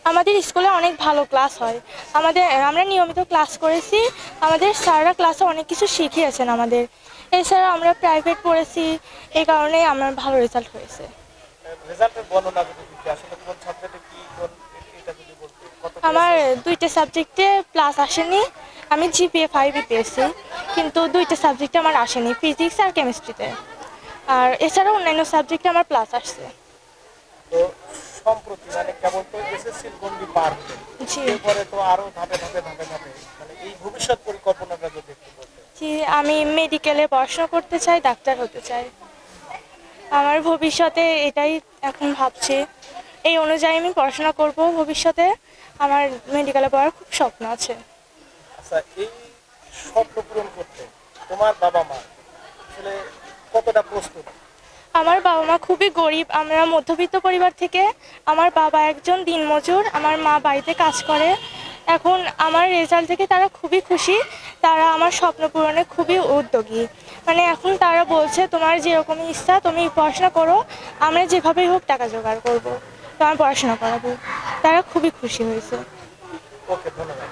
আমাদের স্কুলে অনেক ভালো ক্লাস হয়। আমরা নিয়মিত ক্লাস করেছি। আমাদের স্যাররা ক্লাসে অনেক কিছু শিখিয়েছেন আমাদের। এছাড়া আমরা প্রাইভেট পড়েছি, এই কারণেই আমার ভালো রেজাল্ট হয়েছে। রেজাল্টের বর্ণনা যদি দিতে, আসলে কোন সাবজেক্টে কি কোন এটা যদি বলতে, কত আমার পেয়েছো? 2টা সাবজেক্টে প্লাস আসেনি। আমি জিপিএ 5 পেয়েছি, কিন্তু 2টা সাবজেক্টে আমার আসেনি, ফিজিক্স আর কেমিস্ট্রিতে। আর এছাড়াও অন্যান্য সাবজেক্টে আমার প্লাস আসছে। তো সম্প্রতি মানে কেবল তো এসএসসির গণ্ডি পার হলে, জি এরপরে তো আরো ধাপে ধাপে ধাপে ধাপে মানে এই ভবিষ্যৎ পরিকল্পনাটা যদি একটু বলতে। জি, আমি মেডিকেলে পড়াশোনা করতে চাই, ডাক্তার হতে চাই। আমার ভবিষ্যতে এটাই এখন ভাবছি। এই অনুযায়ী আমি পড়াশোনা করব ভবিষ্যতে। আমার মেডিকেলে পড়ার খুব স্বপ্ন আছে। আচ্ছা, এই স্বপ্ন পূরণ করতে তোমার বাবা মা আসলে কতটা প্রস্তুত? আমার বাবা মা খুবই গরিব, আমরা মধ্যবিত্ত পরিবার থেকে। আমার বাবা একজন দিনমজুর, আমার মা বাড়িতে কাজ করে। এখন আমার রেজাল্ট থেকে তারা খুবই খুশি। তারা আমার স্বপ্ন পূরণে খুবই উদ্যোগী। মানে এখন তারা বলছে, তোমার যেরকমই ইচ্ছা তুমি পড়াশোনা করো, আমরা যেভাবেই হোক টাকা জোগাড় করবো, তোমার পড়াশোনা করাবো। তারা খুবই খুশি হয়েছে। ওকে, ধন্যবাদ।